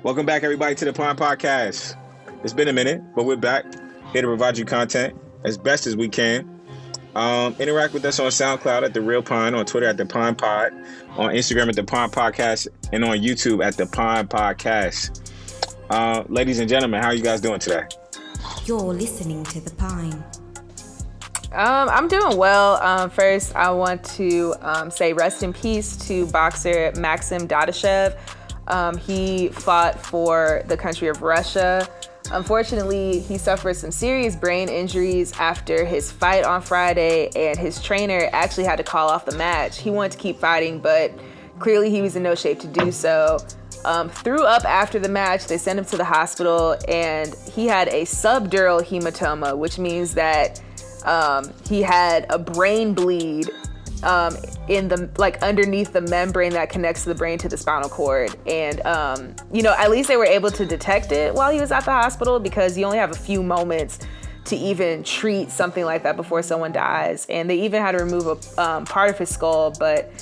Welcome back, everybody, to the Pine Podcast. It's been a minute, but we're back here to provide you content as best as we can. Interact with us on SoundCloud at The Real Pine, on Twitter at The Pine Pod, on Instagram at The Pine Podcast, and on YouTube at The Pine Podcast. Ladies and gentlemen, how are you guys doing today? You're listening to The Pine. I'm doing well. First, I want to say rest in peace to boxer Maxim Dadashev. He fought for the country of Russia. Unfortunately, he suffered some serious brain injuries after his fight on Friday, and his trainer actually had to call off the match. He wanted to keep fighting, but clearly he was in no shape to do so. Threw up after the match. They sent him to the hospital, and he had a subdural hematoma, which means that he had a brain bleed in the underneath the membrane that connects the brain to the spinal cord. And at least they were able to detect it while he was at the hospital, because you only have a few moments to even treat something like that before someone dies. And they even had to remove a part of his skull, but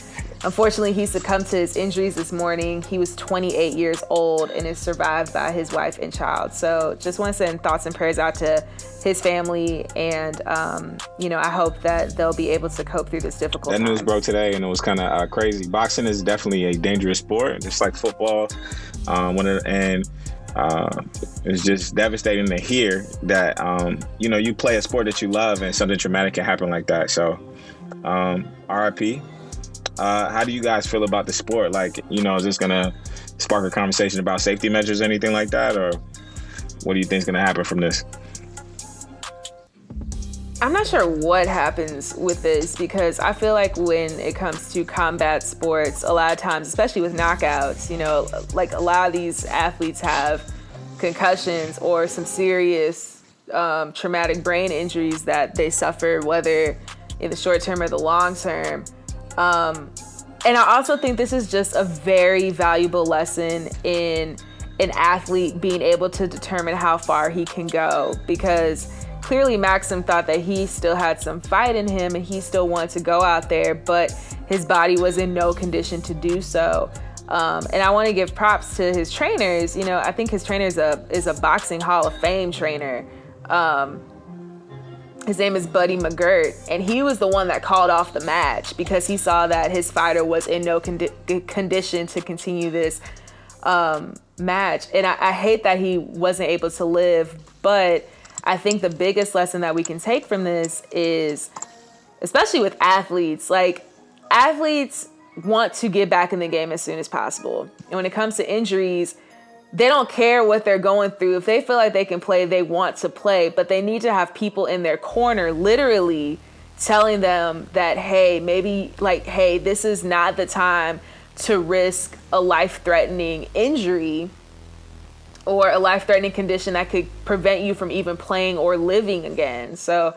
unfortunately he succumbed to his injuries this morning. He was 28 years old and is survived by his wife and child. So just want to send thoughts and prayers out to his family, and I hope that they'll be able to cope through this difficult time. That news broke today, and it was kind of crazy. Boxing is definitely a dangerous sport, just like football. It's just devastating to hear that you play a sport that you love and something traumatic can happen like that. So, RIP. How do you guys feel about the sport? Is this gonna spark a conversation about safety measures, anything like that, or what do you think is gonna happen from this? I'm not sure what happens with this, because I feel like when it comes to combat sports, a lot of times, especially with knockouts, a lot of these athletes have concussions or some serious traumatic brain injuries that they suffer, whether in the short term or the long term. And I also think this is just a very valuable lesson in an athlete being able to determine how far he can go, because clearly Maxim thought that he still had some fight in him and he still wanted to go out there, but his body was in no condition to do so. And I want to give props to his trainers. I think his trainer is a boxing Hall of Fame trainer. His name is Buddy McGirt, and he was the one that called off the match because he saw that his fighter was in no condition to continue this match. And I hate that he wasn't able to live, but I think the biggest lesson that we can take from this is, especially with athletes, athletes want to get back in the game as soon as possible. And when it comes to injuries, they don't care what they're going through. If they feel like they can play, they want to play, but they need to have people in their corner literally telling them that, hey, this is not the time to risk a life-threatening injury or a life-threatening condition that could prevent you from even playing or living again. So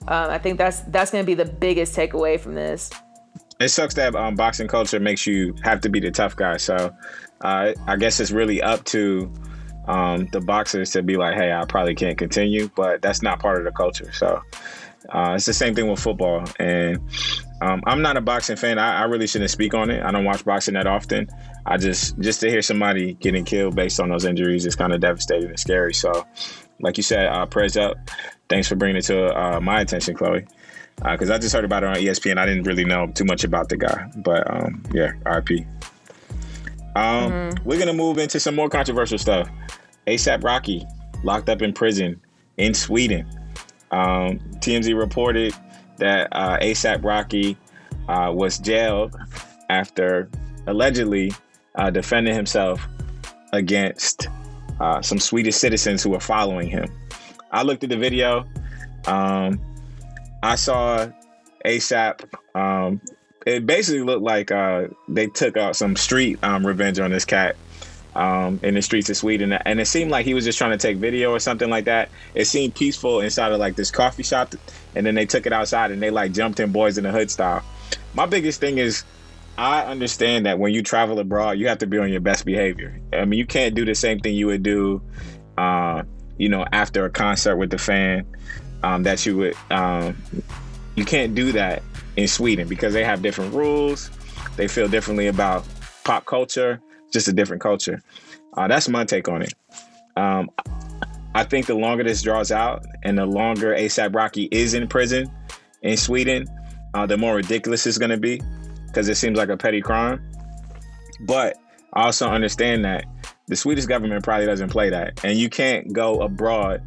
I think that's going to be the biggest takeaway from this. It sucks that boxing culture makes you have to be the tough guy. So I guess it's really up to the boxers to be like, hey, I probably can't continue, but that's not part of the culture. So it's the same thing with football. And I'm not a boxing fan. I really shouldn't speak on it. I don't watch boxing that often. I just to hear somebody getting killed based on those injuries is kind of devastating and scary. So like you said, prayers up. Thanks for bringing it to my attention, Chloe. Because I just heard about it on ESPN. I didn't really know too much about the guy. But RIP. We're going to move into some more controversial stuff. ASAP Rocky locked up in prison in Sweden. TMZ reported that ASAP Rocky was jailed after allegedly defending himself against some Swedish citizens who were following him. I looked at the video. I saw ASAP. It basically looked like they took out some street revenge on this cat in the streets of Sweden. And it seemed like he was just trying to take video or something like that. It seemed peaceful inside of this coffee shop. And then they took it outside and they jumped in Boys in the Hood style. My biggest thing is, I understand that when you travel abroad, you have to be on your best behavior. I mean, you can't do the same thing you would do, after a concert with the fan that you would. You can't do that in Sweden because they have different rules. They feel differently about pop culture. just a different culture. That's my take on it. I think the longer this draws out and the longer A$AP Rocky is in prison in Sweden, the more ridiculous it's going to be, because it seems like a petty crime. But I also understand that the Swedish government probably doesn't play that, and you can't go abroad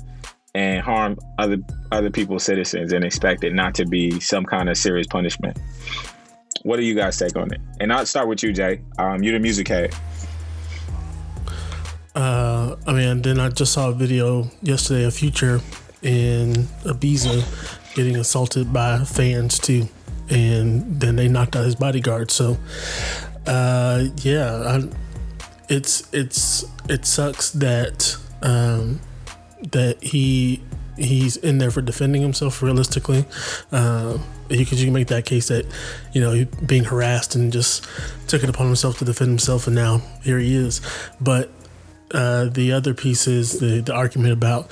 and harm other people's citizens and expect it not to be some kind of serious punishment. What do you guys take on it? And I'll start with you, Jay. You're the music head. Then I just saw a video yesterday of Future in Ibiza getting assaulted by fans too, and then they knocked out his bodyguard. So, it sucks that that he's in there for defending himself. Realistically, you can make that case that he being harassed and just took it upon himself to defend himself, and now here he is. But the other piece is the argument about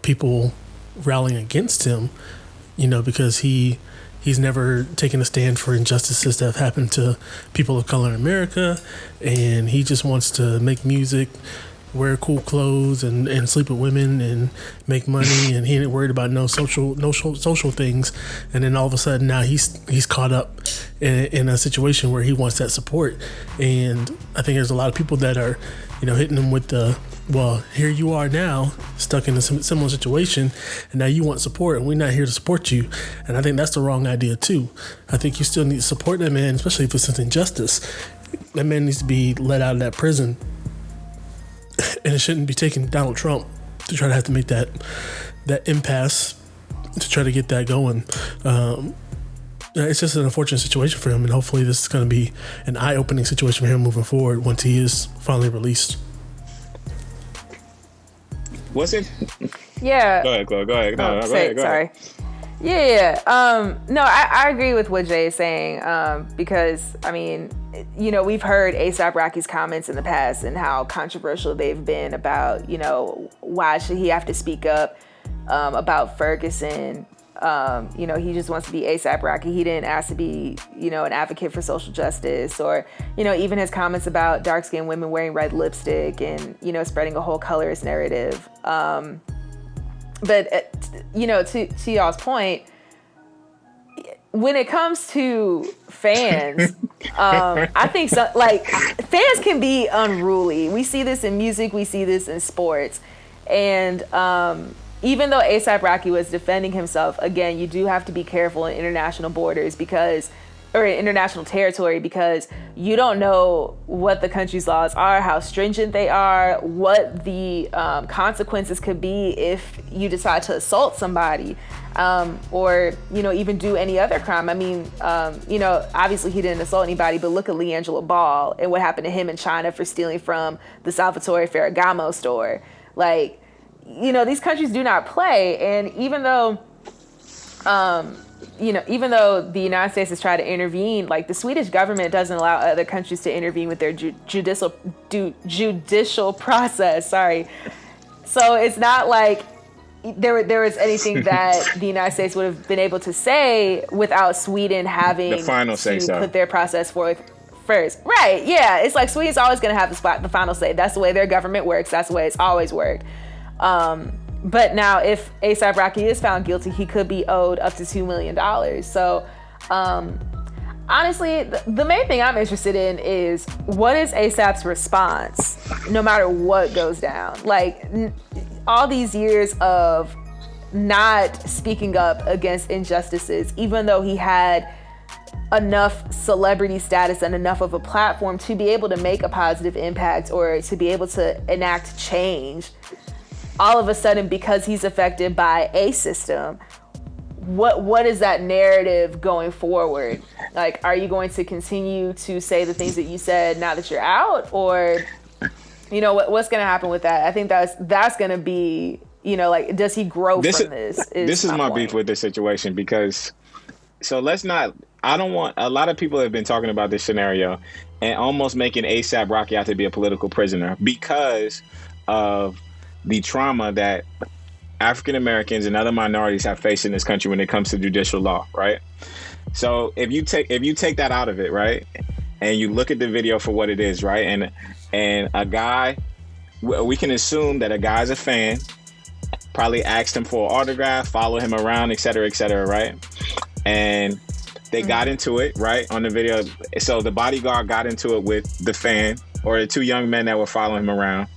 people rallying against him, because he's never taken a stand for injustices that have happened to people of color in America, and he just wants to make music, wear cool clothes, and sleep with women and make money, and he ain't worried about no social things. And then all of a sudden now he's caught up in a situation where he wants that support. And I think there's a lot of people that are hitting him with here you are now stuck in a similar situation, and now you want support, and we're not here to support you. And I think that's the wrong idea too. I think you still need to support that man, especially if it's an injustice. That man needs to be let out of that prison, and it shouldn't be taking Donald Trump to try to have to make that impasse to try to get that going. It's just an unfortunate situation for him, and hopefully this is going to be an eye-opening situation for him moving forward once he is finally released. Was it? Yeah. Go ahead, Chloe. Go ahead. Go ahead. Sorry. Yeah. No, I agree with what Jay is saying, because, we've heard A$AP Rocky's comments in the past and how controversial they've been about, why should he have to speak up about Ferguson. He just wants to be A$AP Rocky. He didn't ask to be, an advocate for social justice, or, even his comments about dark-skinned women wearing red lipstick and, spreading a whole colorist narrative. But to y'all's point, when it comes to fans, I think fans can be unruly. We see this in music, we see this in sports, and even though A$AP Rocky was defending himself, again, you do have to be careful in international borders or international territory, because you don't know what the country's laws are, how stringent they are, what the consequences could be if you decide to assault somebody, or even do any other crime. Obviously he didn't assault anybody, but look at LiAngelo Ball and what happened to him in China for stealing from the Salvatore Ferragamo store. These countries do not play, and even though the United States has tried to intervene, the Swedish government doesn't allow other countries to intervene with their judicial process. Sorry. So it's not like there was anything that the United States would have been able to say without Sweden having the final say to put their process forth first. Right. Yeah. It's like Sweden's always going to have the final say. That's the way their government works. That's the way it's always worked. But now if A$AP Rocky is found guilty, he could be owed up to $2 million. So, honestly, the main thing I'm interested in is what is A$AP's response, no matter what goes down? All these years of not speaking up against injustices, even though he had enough celebrity status and enough of a platform to be able to make a positive impact or to be able to enact change, all of a sudden, because he's affected by a system, what is that narrative going forward? Are you going to continue to say the things that you said now that you're out, or what's going to happen with that? I think that's going to be, does he grow from this? This is my beef with this situation, because I don't want, a lot of people have been talking about this scenario and almost making A$AP Rocky out to be a political prisoner because of the trauma that African Americans and other minorities have faced in this country when it comes to judicial law, right? So if you take that out of it, right, and you look at the video for what it is, right? And a guy, we can assume that a guy's a fan, probably asked him for an autograph, follow him around, et cetera, right? And they got into it, right, on the video. So the bodyguard got into it with the fan or the two young men that were following him around.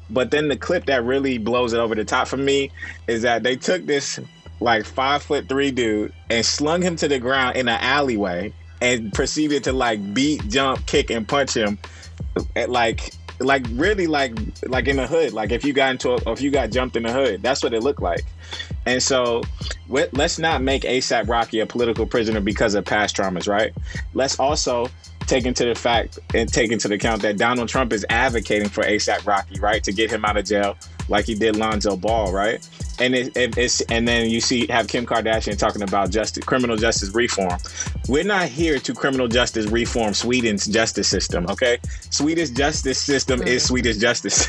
But then the clip that really blows it over the top for me is that they took this like 5'3" dude and slung him to the ground in an alleyway and proceeded to like beat, jump, kick, and punch him at like really like in the hood. Like if you got jumped in the hood, that's what it looked like. And so let's not make A$AP Rocky a political prisoner because of past traumas, right? Let's also take into account that Donald Trump is advocating for A$AP Rocky, right, to get him out of jail, like he did Lonzo Ball, right? And and then you have Kim Kardashian talking about criminal justice reform. We're not here to criminal justice reform Sweden's justice system, okay? Swedish justice system is Swedish justice,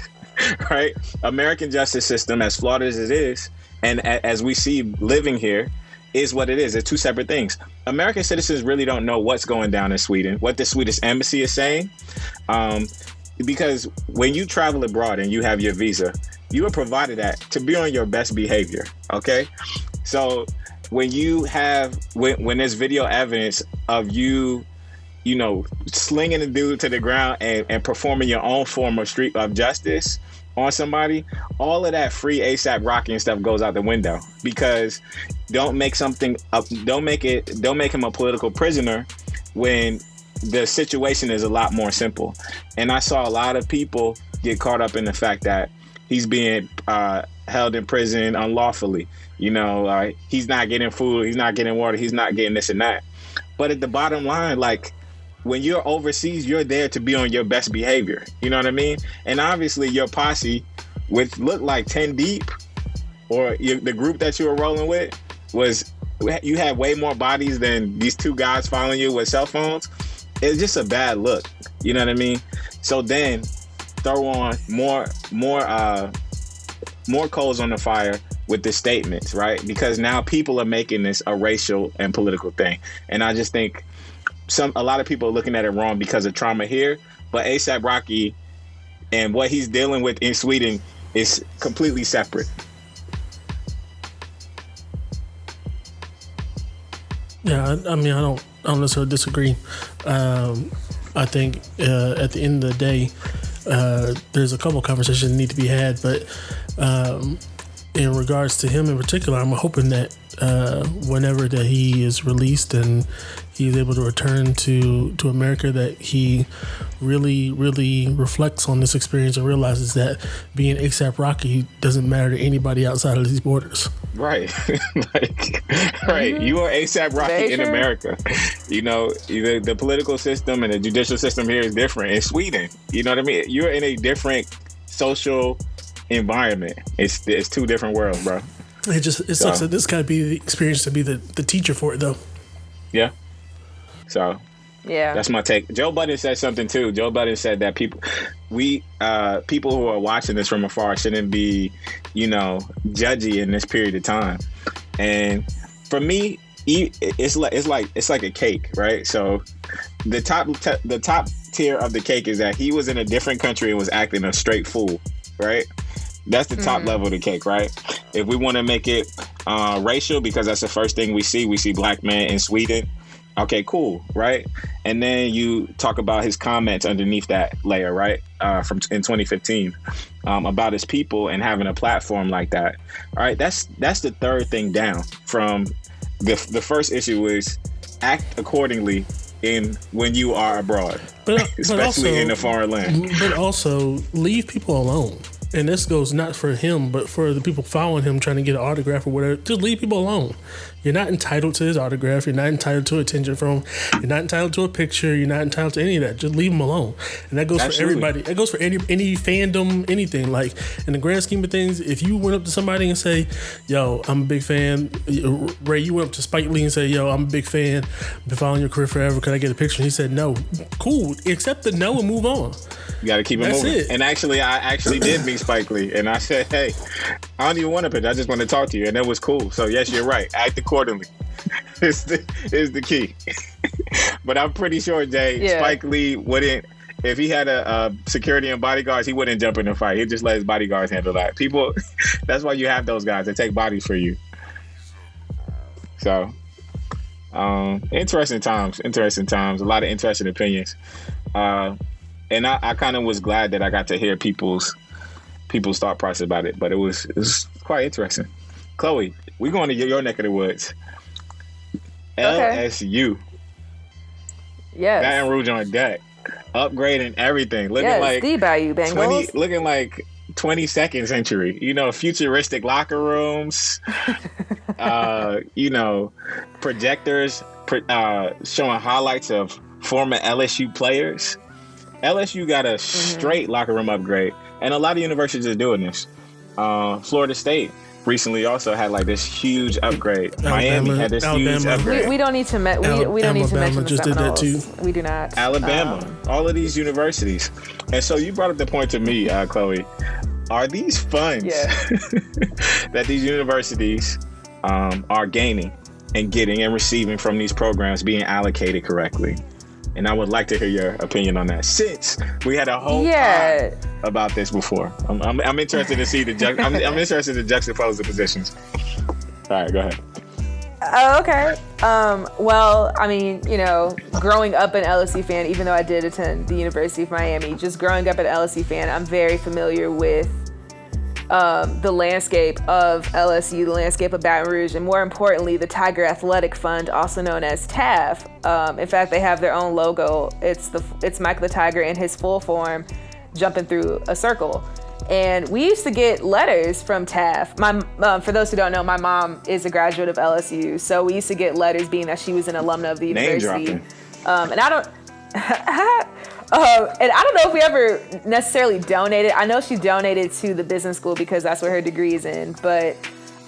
right? American justice system, as flawed as it is, and as we see living here, is what it is. It's two separate things. American citizens really don't know what's going down in Sweden, what the Swedish embassy is saying. Because when you travel abroad and you have your visa, you are provided that to be on your best behavior, okay? So when there's video evidence of you slinging a dude to the ground and performing your own form of justice on somebody, all of that free A$AP Rocky and stuff goes out the window, because don't make him a political prisoner when the situation is a lot more simple. And I saw a lot of people get caught up in the fact that he's being held in prison unlawfully. He's not getting food, he's not getting water, he's not getting this and that. But at the bottom line, like, when you're overseas, you're there to be on your best behavior. You know what I mean? And obviously your posse, which looked like 10 deep, or the group that you were rolling with, you had way more bodies than these two guys following you with cell phones. It's just a bad look. You know what I mean? So then throw on more coals on the fire with the statements, right? Because now people are making this a racial and political thing. And I just think a lot of people are looking at it wrong because of trauma here, but A$AP Rocky and what he's dealing with in Sweden is completely separate. Yeah, I mean, I don't necessarily disagree. I think at the end of the day, there's a couple of conversations that need to be had, but in regards to him in particular, I'm hoping that whenever that he is released and he's able to return to America, that he really, really reflects on this experience and realizes that being A$AP Rocky doesn't matter to anybody outside of these borders. Right. Right. You are A$AP Rocky in America. The political system and the judicial system here is different. In Sweden, you know what I mean? You're in a different social environment. It's two different worlds, bro. It sucks that this gotta be the experience to be the teacher for it, though. Yeah. So yeah, that's my take. Joe Budden said something too. Joe Budden said that people who are watching this from afar shouldn't be, judgy in this period of time. And for me, it's like a cake, right? So the top tier of the cake is that he was in a different country and was acting a straight fool, right? That's the top level of the cake, right? If we want to make it racial, because that's the first thing we see black men in Sweden. Okay, cool, right? And then you talk about his comments underneath that layer, right? In 2015, about his people and having a platform like that. All right, that's the third thing down from the first issue is act accordingly when you are abroad, especially also, in a foreign land. But also leave people alone. And this goes not for him, but for the people following him trying to get an autograph or whatever. Just leave people alone. You're not entitled to his autograph. You're not entitled to attention from him. You're not entitled to a picture. You're not entitled to any of that. Just leave him alone. And that goes for everybody. That goes for any fandom, anything. Like, in the grand scheme of things, if you went up to somebody and say, yo, I'm a big fan. Ray, you went up to Spike Lee and say, yo, I'm a big fan. Been following your career forever. Can I get a picture? And he said, no. Cool. Accept the no and move on. You got to keep it moving. It. And actually, I did meet Spike Lee. And I said, hey, I don't even want a picture. I just want to talk to you. And that was cool. So, yes, you're right. Act accordingly is the key. But I'm pretty sure, Jay, Spike Lee wouldn't, if he had a security and bodyguards, he wouldn't jump in a fight. He'd just let his bodyguards handle that. People, that's why you have those guys that take bodies for you. So, interesting times. A lot of interesting opinions. And I kind of was glad that I got to hear people's thought process about it. But it was quite interesting. Chloe, we're going to your neck of the woods. LSU. Yes. Baton Rouge on deck. Upgrading everything. Looking like the Bayou Bengals. Looking like 22nd century. Futuristic locker rooms. Projectors showing highlights of former LSU players. LSU got a straight locker room upgrade. And a lot of universities are doing this. Florida State recently also had like this huge upgrade. Miami had this huge upgrade. We don't need to we don't need to mention the Seminoles. We do not. Alabama, all of these universities. And so you brought up the point to me, Chloe. Are these funds that these universities are gaining and getting and receiving from these programs being allocated correctly? And I would like to hear your opinion on that, since we had a whole pod about this before. I'm interested to see I'm interested to juxtapose the positions. All right, go ahead. Okay. Well, I mean, growing up an LSU fan, even though I did attend the University of Miami, just growing up an LSU fan, I'm very familiar with the landscape of LSU, the landscape of Baton Rouge, and more importantly, the Tiger Athletic Fund, also known as TAF. In fact, they have their own logo. It's Mike the Tiger in his full form, jumping through a circle. And we used to get letters from TAF. For those who don't know, my mom is a graduate of LSU, so we used to get letters being that she was an alumna of the university. Name And I don't. And I don't know if we ever necessarily donated. I know she donated to the business school because that's what her degree is in, but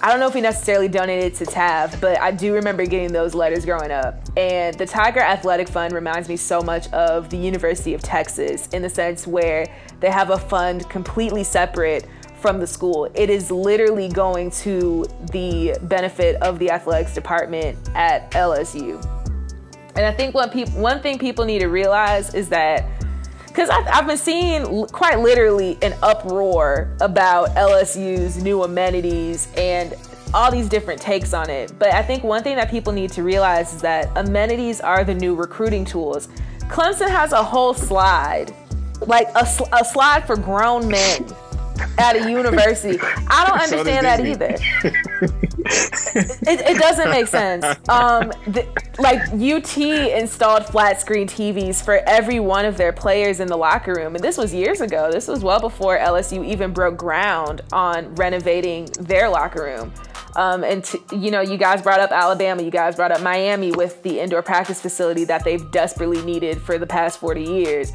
I don't know if we necessarily donated to TAF, but I do remember getting those letters growing up. And the Tiger Athletic Fund reminds me so much of the University of Texas in the sense where they have a fund completely separate from the school. It is literally going to the benefit of the athletics department at LSU. And I think one thing people need to realize is that, because I've been seeing quite literally an uproar about LSU's new amenities and all these different takes on it. But I think one thing that people need to realize is that amenities are the new recruiting tools. Clemson has a whole slide, like a slide for grown men at a university. I don't understand that either. It doesn't make sense. Like UT installed flat screen TVs for every one of their players in the locker room. And this was years ago. This was well before LSU even broke ground on renovating their locker room. You guys brought up Alabama, you guys brought up Miami with the indoor practice facility that they've desperately needed for the past 40 years.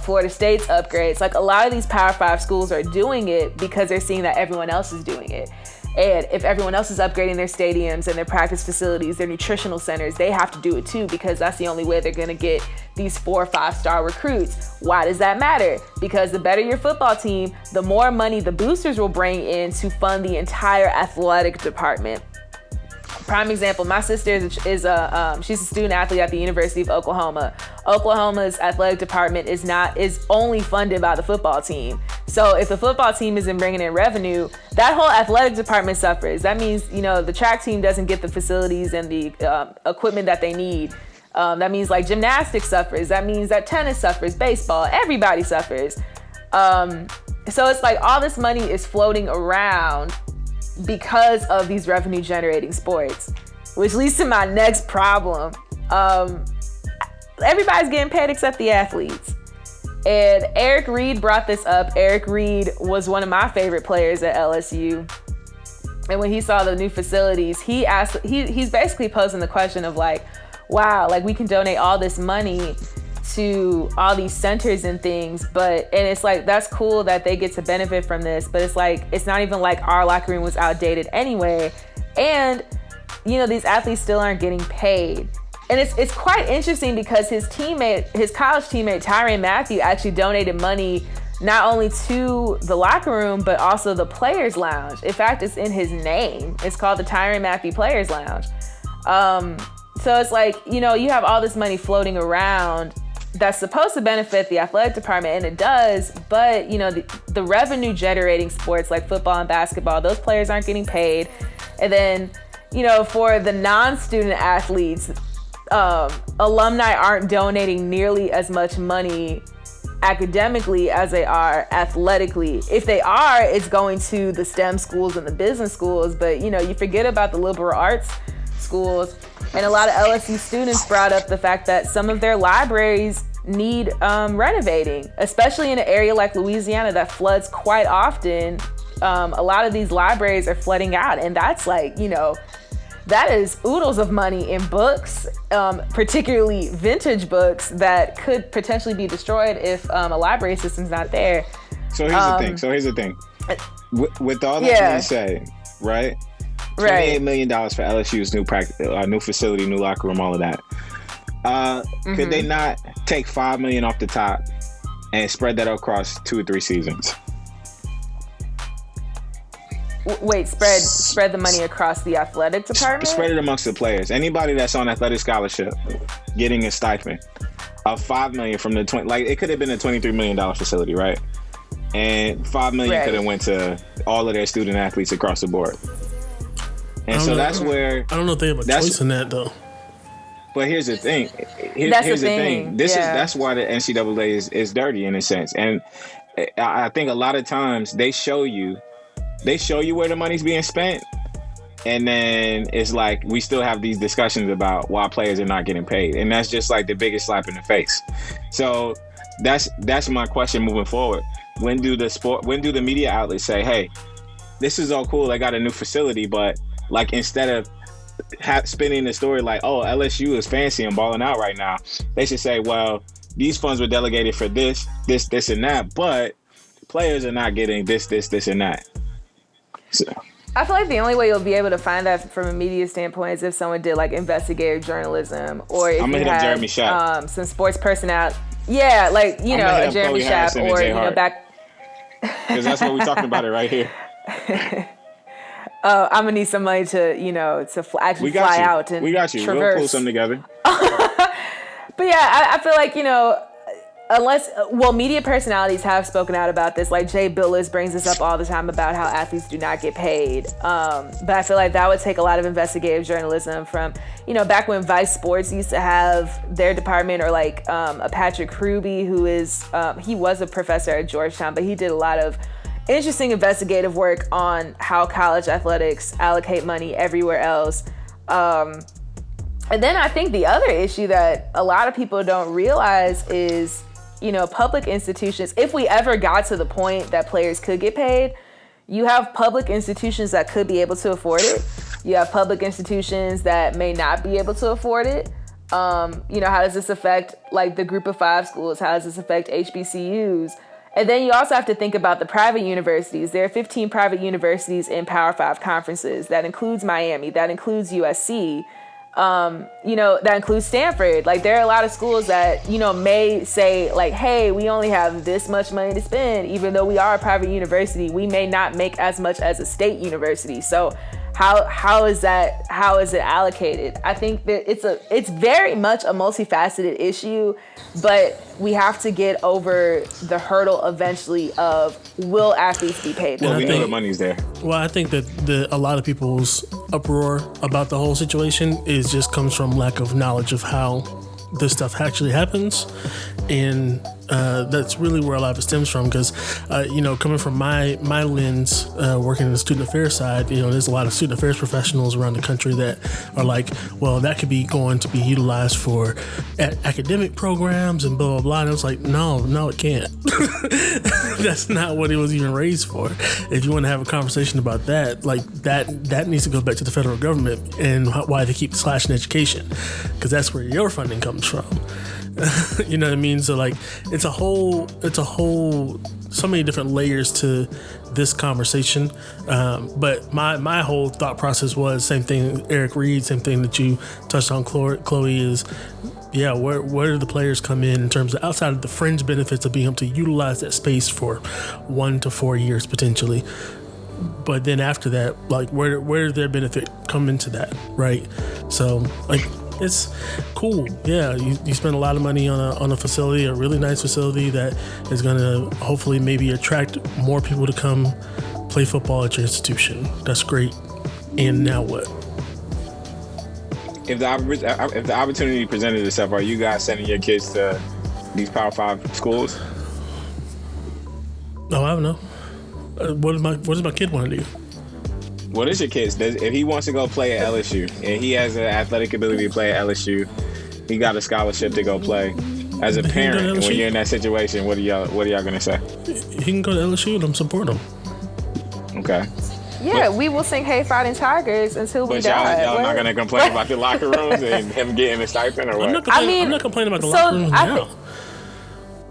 Florida State's upgrades. Like, a lot of these Power 5 schools are doing it because they're seeing that everyone else is doing it. And if everyone else is upgrading their stadiums and their practice facilities, their nutritional centers, they have to do it too, because that's the only way they're going to get these 4 or 5-star recruits. Why does that matter? Because the better your football team, the more money the boosters will bring in to fund the entire athletic department. Prime example, my sister she's a student athlete at the University of Oklahoma. Oklahoma's athletic department is only funded by the football team. So if the football team isn't bringing in revenue, that whole athletic department suffers. That means, the track team doesn't get the facilities and the equipment that they need. That means like gymnastics suffers. That means that tennis suffers, baseball, everybody suffers. So it's like all this money is floating around because of these revenue generating sports, which leads to my next problem. Everybody's getting paid except the athletes. And Eric Reed brought this up. Eric Reed was one of my favorite players at LSU. And when he saw the new facilities, he's basically posing the question of like, wow, like we can donate all this money to all these centers and things, and it's like, that's cool that they get to benefit from this, but it's like, it's not even like our locker room was outdated anyway. And these athletes still aren't getting paid. And it's quite interesting because his college teammate Tyrann Mathieu actually donated money not only to the locker room but also the players lounge. In fact, it's in his name. It's called the Tyrann Mathieu Players Lounge. So it's like, you know, you have all this money floating around that's supposed to benefit the athletic department, and it does, but, you know, the revenue generating sports like football and basketball, those players aren't getting paid. And then, you know, for the non-student athletes, alumni aren't donating nearly as much money academically as they are athletically. If they are, it's going to the STEM schools and the business schools, but, you know, you forget about the liberal arts schools. And a lot of LSU students brought up the fact that some of their libraries need renovating, especially in an area like Louisiana that floods quite often. A lot of these libraries are flooding out, and that's like, you know, that is oodles of money in books, particularly vintage books that could potentially be destroyed if a library system's not there. So here's the thing. With all that being said, right? $28 million for LSU's new facility, new locker room, all of that. Could they not take $5 million off the top and spread that across 2 or 3 seasons? Wait, spread the money across the athletic department? Spread it amongst the players. Anybody that's on athletic scholarship getting a stipend of $5 million from the 20, like it could have been a $23 million facility, right? And $5 million could have went to all of their student athletes across the board. And so that's where I don't know if they have a choice in that though. But here's the thing. Here's the thing. That's why the NCAA is dirty in a sense. And I think a lot of times they show you where the money's being spent, and then it's like we still have these discussions about why players are not getting paid, and that's just like the biggest slap in the face. So that's my question moving forward. When do the media outlets say, hey, this is all cool, I got a new facility, but like instead of spinning the story like, oh, LSU is fancy and balling out right now, they should say, well, these funds were delegated for this, and that, but players are not getting this, and that. So I feel like the only way you'll be able to find that from a media standpoint is if someone did like investigative journalism, or if I'm gonna hit up Jeremy Schaap, some sports personality. Yeah, like, you know, a Jeremy Schaap, or, you know, back. Because that's what we're talking about it right here. I'm gonna need some money to, you know, to actually fly out and we got you. traverse. We'll pull something together. But yeah, I feel like, you know, media personalities have spoken out about this. Like Jay Billis brings this up all the time about how athletes do not get paid. But I feel like that would take a lot of investigative journalism from, you know, back when Vice Sports used to have their department, or like a Patrick Hruby, who is, he was a professor at Georgetown, but he did a lot of interesting investigative work on how college athletics allocate money everywhere else. And then I think the other issue that a lot of people don't realize is, you know, public institutions, if we ever got to the point that players could get paid, you have public institutions that could be able to afford it. You have public institutions that may not be able to afford it. You know, how does this affect like the group of 5 schools? How does this affect HBCUs? And then you also have to think about the private universities. There are 15 private universities in Power 5 conferences. That includes Miami. That includes USC. You know, that includes Stanford. Like, there are a lot of schools that, you know, may say like, hey, we only have this much money to spend. Even though we are a private university, we may not make as much as a state university. So how is it allocated? I think that it's very much a multifaceted issue, but we have to get over the hurdle eventually of, will athletes be paid? Well, we know the money's there. Well, I think that a lot of people's uproar about the whole situation comes from lack of knowledge of how this stuff actually happens, and that's really where a lot of it stems from. Because you know, coming from my lens, working in the student affairs side, you know, there's a lot of student affairs professionals around the country that are like, well, that could be going to be utilized for academic programs and blah blah blah. And I was like, no, it can't. That's not what it was even raised for. If you want to have a conversation about that, like that needs to go back to the federal government and why they keep slashing education, because that's where your funding comes from. You know what I mean? So like, it's a whole so many different layers to this conversation. But my whole thought process was same thing, Eric Reed, same thing that you touched on, Chloe, is, yeah, where do the players come in terms of outside of the fringe benefits of being able to utilize that space for 1 to 4 years potentially? But then after that, like, where did their benefit come into that, right? So like, it's cool. Yeah, you spend a lot of money on a facility, a really nice facility that is going to hopefully maybe attract more people to come play football at your institution. That's great. And now what? If the opportunity presented itself, are you guys sending your kids to these Power 5 schools? No, I don't know. What does my kid want to do? What is your kid's? If he wants to go play at LSU and he has an athletic ability to play at LSU, he got a scholarship to go play. As a parent, when you're in that situation, what are y'all gonna say? He can go to LSU and I'm supporting him. Okay. Yeah, we will sing "Hey Fighting Tigers" until we die. Y'all not gonna complain about the locker rooms and him getting a stipend or what? I'm not complaining about the locker rooms now.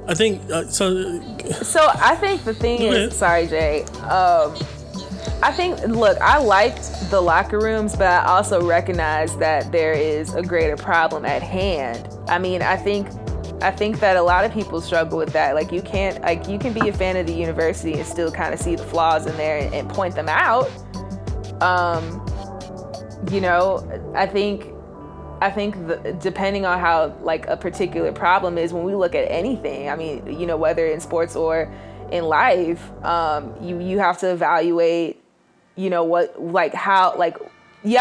I think so. So I think the thing is, sorry, Jay. I think, look, I like the locker rooms, but I also recognize that there is a greater problem at hand. I mean, I think that a lot of people struggle with that. Like, you can be a fan of the university and still kind of see the flaws in there and point them out. I think depending on how like a particular problem is, when we look at anything, I mean, whether in sports or in life, you have to evaluate, you have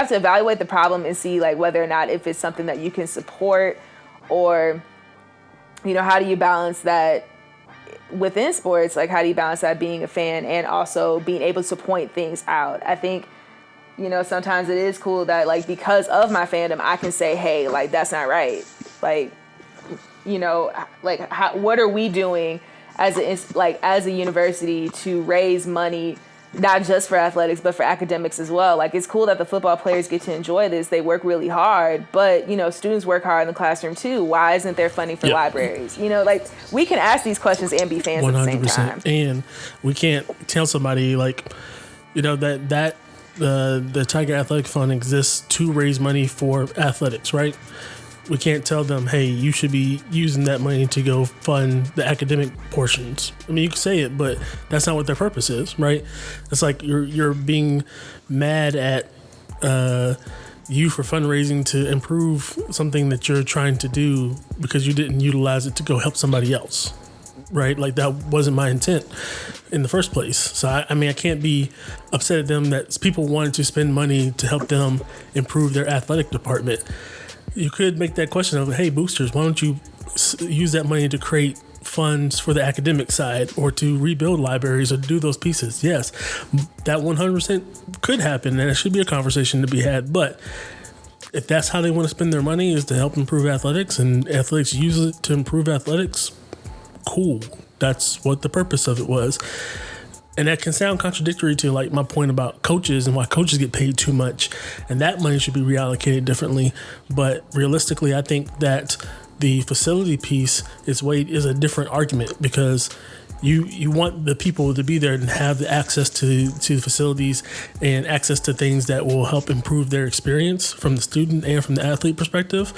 to evaluate the problem and see like whether or not if it's something that you can support, or, how do you balance that within sports? Like, how do you balance that being a fan and also being able to point things out? I think, sometimes it is cool that like, because of my fandom, I can say, hey, like, that's not right. Like, what are we doing as a university to raise money, not just for athletics, but for academics as well? Like, it's cool that the football players get to enjoy this. They work really hard, but, students work hard in the classroom too. Why isn't there funding for libraries? We can ask these questions and be fans 100%. At the same time. And we can't tell somebody like, that the Tiger Athletic Fund exists to raise money for athletics, right? We can't tell them, hey, you should be using that money to go fund the academic portions. I mean, you can say it, but that's not what their purpose is, right? It's like you're being mad at you for fundraising to improve something that you're trying to do because you didn't utilize it to go help somebody else, right? Like, that wasn't my intent in the first place. So, I can't be upset at them that people wanted to spend money to help them improve their athletic department. You could make that question of, hey, boosters, why don't you use that money to create funds for the academic side or to rebuild libraries or do those pieces? Yes, that 100% could happen, and it should be a conversation to be had. But if that's how they want to spend their money, is to help improve athletics, and athletics use it to improve athletics, cool. That's what the purpose of it was. And that can sound contradictory to like my point about coaches and why coaches get paid too much, and that money should be reallocated differently. But realistically, I think that the facility piece is a different argument, because you want the people to be there and have the access to the facilities and access to things that will help improve their experience from the student and from the athlete perspective.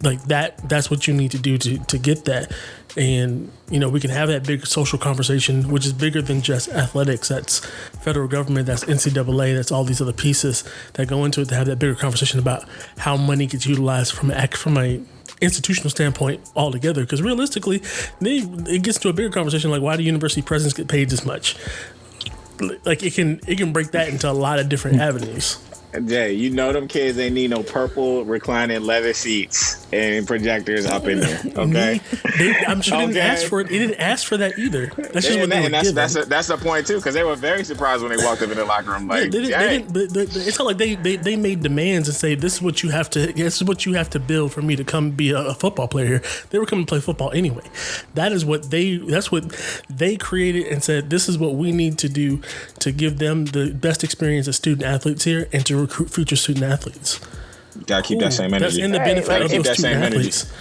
Like that's what you need to do to get that. And, we can have that big social conversation, which is bigger than just athletics. That's federal government, that's NCAA, that's all these other pieces that go into it, to have that bigger conversation about how money gets utilized from a institutional standpoint altogether. Because realistically, it gets to a bigger conversation like, why do university presidents get paid this much? Like, it can break that into a lot of different avenues. Jay, them kids ain't need no purple reclining leather seats and projectors up in there. Okay, I'm sure they didn't ask for it. They didn't ask for that either. That's just what they were given. That's the point too, because they were very surprised when they walked up in the locker room. Like, it's not like they made demands and say, this is what you have to build for me to come be a football player here. They were coming to play football anyway. That's what they created and said, this is what we need to do to give them the best experience as student athletes here and to recruit future student athletes. Gotta keep that same energy. That's in the benefit of those student athletes.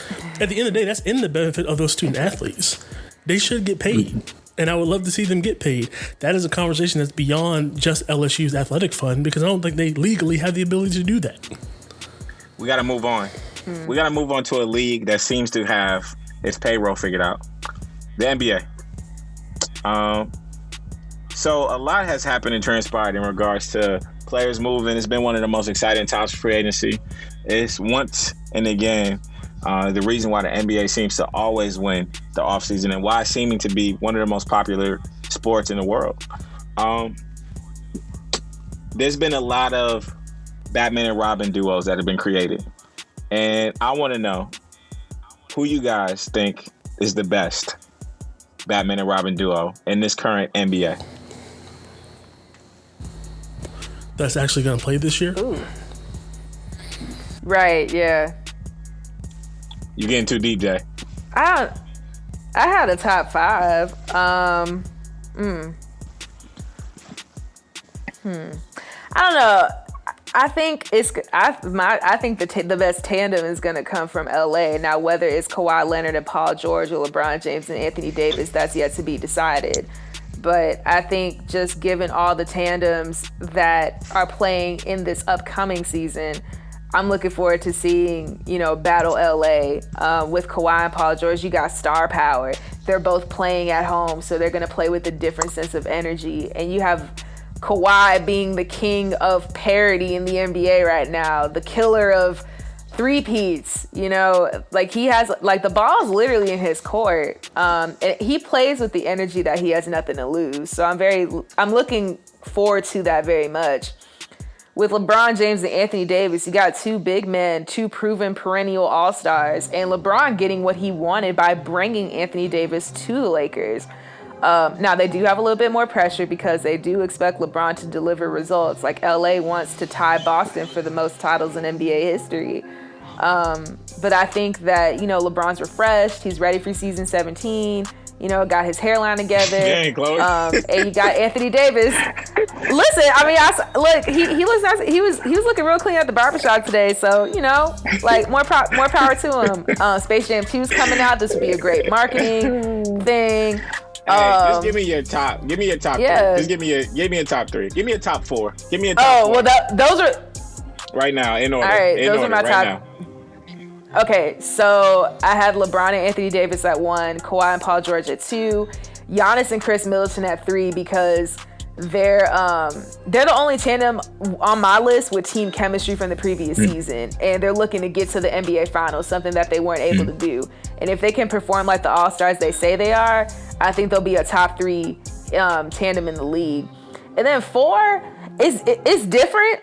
At the end of the day, that's in the benefit of those student athletes. They should get paid, and I would love to see them get paid. That is a conversation that's beyond just LSU's athletic fund, because I don't think they legally have the ability to do that. We got to move on. We got to move on to a league that seems to have its payroll figured out. The NBA. So a lot has happened and transpired in regards to players moving. It's been one of the most exciting times for free agency It's once and again the reason why the NBA seems to always win the offseason and why it's seeming to be one of the most popular sports in the world. There's been a lot of Batman and Robin duos that have been created. And I want to know who you guys think is the best Batman and Robin duo in this current NBA. That's actually going to play this year? Ooh. Right, yeah. You getting too deep, Jay. I had a top 5. I don't know. I think I think the best tandem is going to come from LA. Now, whether it's Kawhi Leonard and Paul George or LeBron James and Anthony Davis, that's yet to be decided. But I think just given all the tandems that are playing in this upcoming season, I'm looking forward to seeing, Battle LA with Kawhi and Paul George. You got star power. They're both playing at home, so they're going to play with a different sense of energy. And you have Kawhi being the king of parity in the NBA right now, the killer of three-peats, like he has, like the ball's literally in his court. And he plays with the energy that he has nothing to lose. So I'm looking forward to that very much. With LeBron James and Anthony Davis, you got two big men, two proven perennial all-stars, and LeBron getting what he wanted by bringing Anthony Davis to the Lakers. Now, they do have a little bit more pressure because they do expect LeBron to deliver results. Like LA wants to tie Boston for the most titles in NBA history. But I think that, LeBron's refreshed. He's ready for season 17. Got his hairline together. Dang, Chloe. And you got Anthony Davis. Listen, he looks nice. He was looking real clean at the barbershop today. So, more power to him. Space Jam 2 is coming out. This would be a great marketing thing. Hey, just give me your top. Give me your top 3. Just give me a top 3. Give me a top 4. Give me a top 4. Well, those are right now in order. All right, those are my top. Now. Okay, so I had LeBron and Anthony Davis at 1, Kawhi and Paul George at 2, Giannis and Chris Middleton at 3 because they're the only tandem on my list with team chemistry from the previous season, and they're looking to get to the NBA Finals, something that they weren't able to do. And if they can perform like the All-Stars they say they are, I think they'll be a top 3 tandem in the league. And then 4 is different.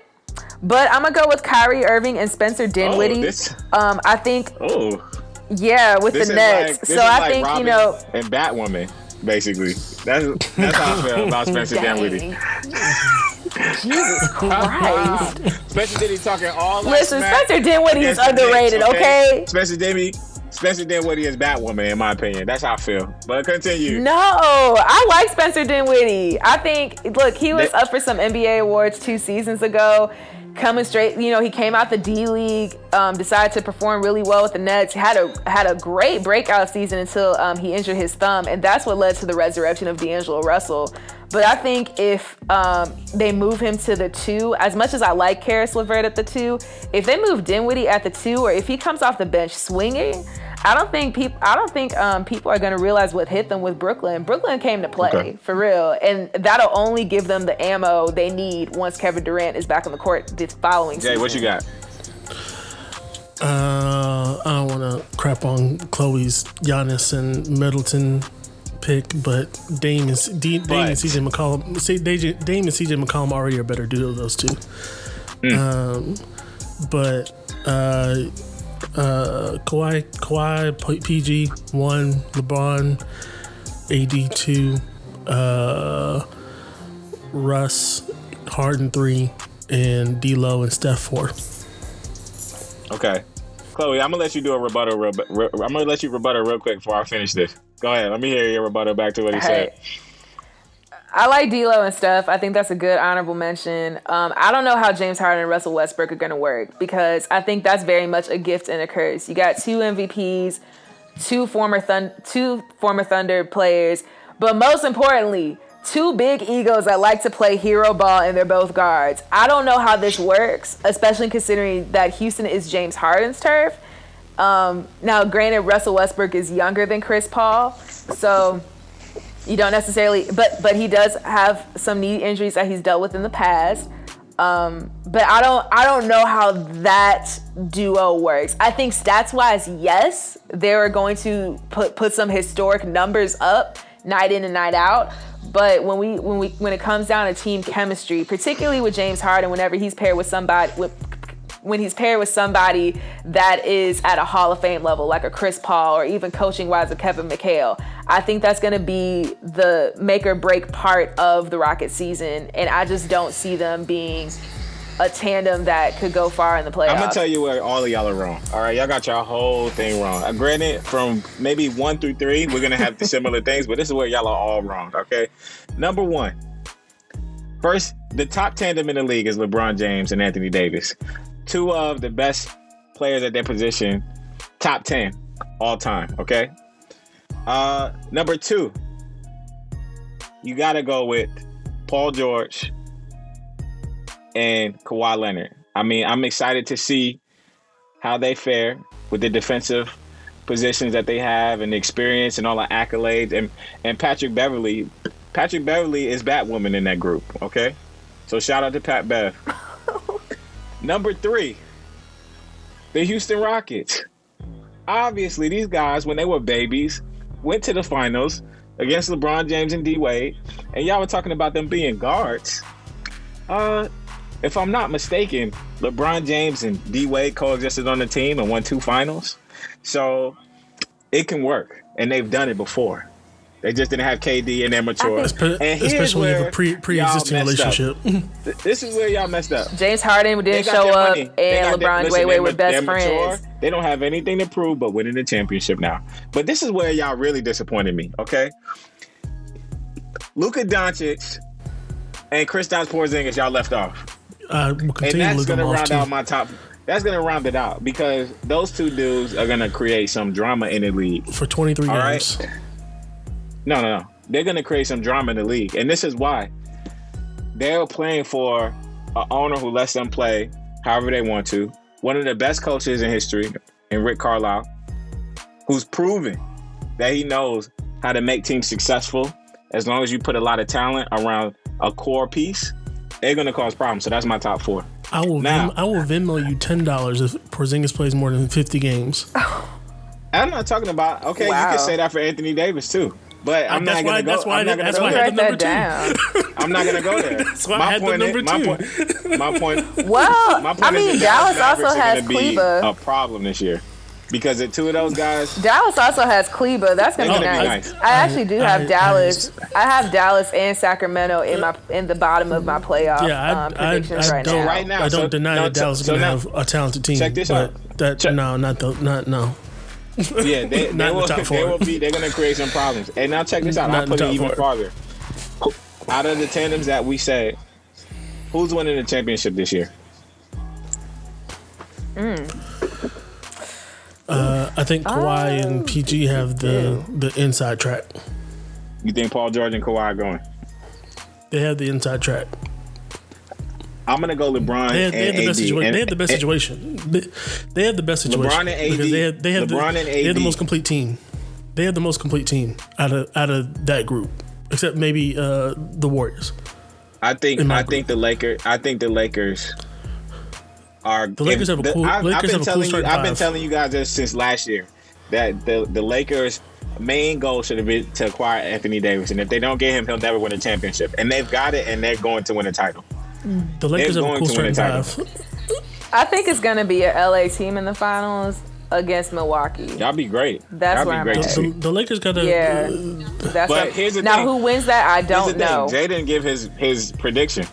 But I'm going to go with Kyrie Irving and Spencer Dinwiddie. I think, with the Nets. So I think, Robin and Batwoman, basically. That's how I feel about Spencer Dinwiddie. Jesus Christ. Spencer Dinwiddie talking all that Listen, Spencer Dinwiddie is underrated, okay? Spencer Dinwiddie is Batwoman, in my opinion. That's how I feel. But continue. No, I like Spencer Dinwiddie. I think, look, he was up for some NBA awards 2 seasons ago. Coming straight, he came out the D League, decided to perform really well with the Nets. Had a great breakout season until he injured his thumb, and that's what led to the resurrection of D'Angelo Russell. But I think if they move him to the 2, as much as I like Karis LeVert at the 2, if they move Dinwiddie at the 2, or if he comes off the bench swinging, I don't think people are going to realize what hit them with Brooklyn. Brooklyn came to play, for real. And that'll only give them the ammo they need once Kevin Durant is back on the court this following season. Jay, what you got? I don't want to crap on Chloe's Giannis and Middleton pick, but Dame and CJ McCollum. Dame and CJ McCollum already are better duo, those two. Kawhi PG 1, LeBron AD 2, Russ Harden 3, and D'Lo and Steph 4. Okay, Chloe, I'm gonna let you do a rebuttal. I'm gonna let you rebuttal real quick before I finish this. Go ahead. Let me hear your rebuttal back to what he said. I like D'Lo and Steph. I think that's a good honorable mention. I don't know how James Harden and Russell Westbrook are going to work because I think that's very much a gift and a curse. You got 2 MVPs, two former Thunder players, but most importantly, 2 big egos that like to play hero ball, and they're both guards. I don't know how this works, especially considering that Houston is James Harden's turf. Now, granted, Russell Westbrook is younger than Chris Paul, so you don't necessarily, but he does have some knee injuries that he's dealt with in the past. But I don't know how that duo works. I think stats wise, yes, they're going to put some historic numbers up night in and night out. But when it comes down to team chemistry, particularly with James Harden, whenever he's paired with somebody that is at a Hall of Fame level, like a Chris Paul, or even coaching wise a Kevin McHale, I think that's going to be the make or break part of the Rockets season. And I just don't see them being a tandem that could go far in the playoffs. I'm going to tell you where all of y'all are wrong. All right, y'all got your whole thing wrong. Granted, from maybe 1 through 3, we're going to have similar things, but this is where y'all are all wrong, okay? Number 1. First, the top tandem in the league is LeBron James and Anthony Davis. 2 of the best players at their position, top 10 all time, okay? Number 2, you got to go with Paul George and Kawhi Leonard. I mean, I'm excited to see how they fare with the defensive positions that they have and the experience and all the accolades. And Patrick Beverly is Batwoman in that group, okay? So shout out to Pat Bev. Number 3, the Houston Rockets. Obviously, these guys, when they were babies, went to the finals against LeBron James and D Wade, and y'all were talking about them being guards. If I'm not mistaken, LeBron James and D Wade coexisted on the team and won 2 finals. So it can work, and they've done it before. They just didn't have KD and they're mature. Especially when you have a pre-existing relationship. This is where y'all messed up. James Harden didn't show up, and LeBron and Wade were best friends. Mature. They don't have anything to prove but winning the championship now. But this is where y'all really disappointed me, okay? Luka Doncic and Kristaps Porzingis, y'all left off. And that's going to round out my top. That's going to round it out because those 2 dudes are going to create some drama in the league. For 23 all games. Right? No. They're going to create some drama in the league. And this is why. They're playing for an owner who lets them play however they want to. One of the best coaches in history, in Rick Carlisle, who's proven that he knows how to make teams successful as long as you put a lot of talent around a core piece. They're going to cause problems. So that's my top 4. I will Venmo you $10 if Porzingis plays more than 50 games. I'm not talking about. Okay, wow. You can say that for Anthony Davis too, but I'm not going to go. That's why I had the number 2. I'm not going to go there. That's why I had the number 2. My point. Well, I mean, Dallas also has Kleba. A problem this year. Because the 2 of those guys. Dallas also has Kleba. That's gonna be nice. I actually do have Dallas. I have Dallas and Sacramento in the bottom of my playoff predictions right now. I don't deny that Dallas is gonna have a talented team. Check this out. No. Yeah, they will. They're gonna create some problems. And now check this out. I'll put it even farther. Out of the tandems that we said, who's winning the championship this year? I think Kawhi and PG have the inside track. You think Paul George and Kawhi are going? They have the inside track. I'm gonna go LeBron and AD. They have the best situation. They have the best situation. LeBron and AD. Because they have the most complete team. They have the most complete team out of that group, except maybe the Warriors. I think the Lakers are. The Lakers have a cool. I've been telling you guys this since last year that the Lakers' main goal should have been to acquire Anthony Davis, and if they don't get him, he'll never win a championship. And they've got it, and they're going to win a title. The Lakers have a cool starting 5. I think it's going to be an LA team in the finals against Milwaukee. Y'all be great. That's where I'm at. The Lakers got to. Yeah. But here's the thing. Now, who wins that? I don't know. Jay didn't give his prediction.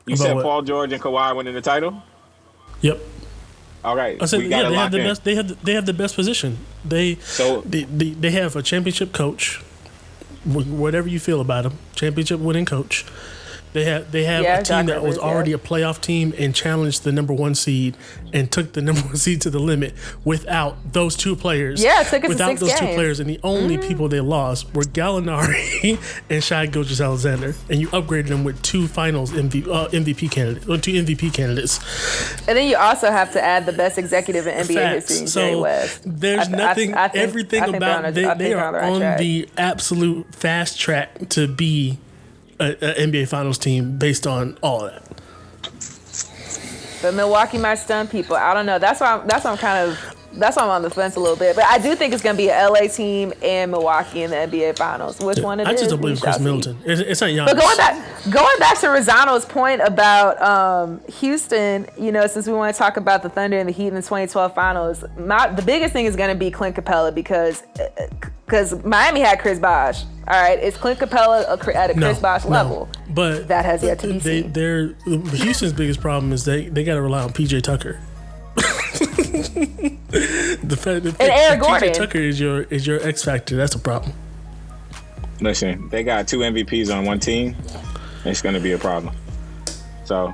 You said Paul George and Kawhi winning the title? Yep. All right. I said they have the best. They have the best position. They have a championship coach. Whatever you feel about him, championship winning coach. They have a team that was already a playoff team and challenged the number 1 seed and took the number 1 seed to the limit without those 2 players. Yeah, took it without to 6 those games. 2 players, and the only people they lost were Gallinari and Shai Gilgeous-Alexander, and you upgraded them with 2 Finals MVP candidates or 2 MVP candidates. And then you also have to add the best executive in NBA history, Jerry West. There's nothing. Everything about they are on the absolute fast track to be an NBA Finals team based on all of that. But Milwaukee might stun people. I don't know. That's why I'm on the fence a little bit. But I do think it's going to be an LA team and Milwaukee in the NBA Finals. Which one it is? I just don't believe Chris Middleton. It's not Giannis. But going back to Rossano's point about Houston, since we want to talk about the Thunder and the Heat in the 2012 Finals, the biggest thing is going to be Clint Capella because Miami had Chris Bosh. All right, is Clint Capella at a Chris Bosh level? But that has yet to be seen. Houston's biggest problem is they got to rely on PJ Tucker. the fact that Aaron Gordon. PJ Tucker is your X factor. That's a problem. Listen, they got 2 MVPs on one team. It's going to be a problem. So,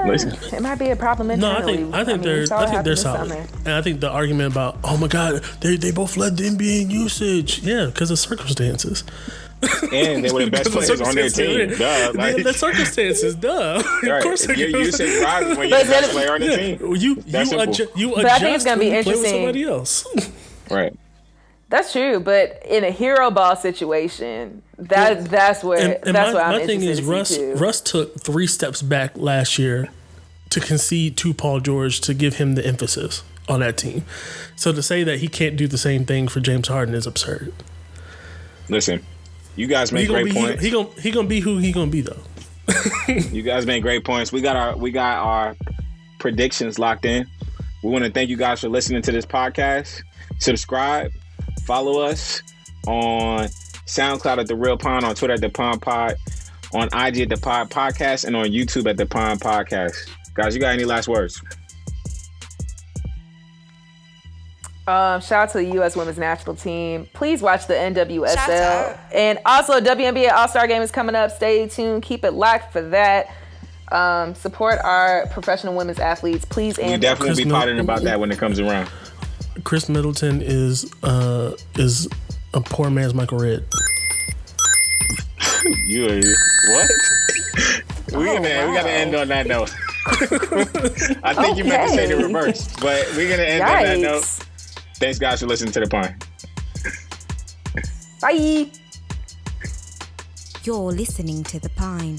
listen. It might be a problem internally. No, I think they're solid. And I think the argument about, oh my God, they both led the NBA in usage. Yeah, because of circumstances. And they were the best players on their team. Duh. The circumstances, duh. Right. Of course, you say Rodgers when you're the best player on the team. You but I think it's gonna be interesting. Play with somebody else. Right. That's true, but in a hero ball situation, that's where I'm my thing is interested Russ took 3 steps back last year to concede to Paul George to give him the emphasis on that team. So to say that he can't do the same thing for James Harden is absurd. Listen, you guys make great points. He gonna be who he gonna be though. You guys make great points. We got our predictions locked in. We want to thank you guys for listening to this podcast. Subscribe, follow us on SoundCloud at The Real Pond, on Twitter at The Pond Pod, on IG at The Pod Podcast, and on YouTube at The Pond Podcast. Guys, you got any last words? Shout out to the U.S. Women's National Team. Please watch the NWSL. And also, WNBA All-Star Game is coming up. Stay tuned. Keep it locked for that. Support our professional women's athletes. Please. We definitely be potting about that when it comes around. Chris Middleton is a poor man's Michael Redd. You are what? We gotta end on that note. I think you meant to say the reverse, but we're gonna end on that note. Thanks, guys, for listening to The Pine. Bye. You're listening to The Pine.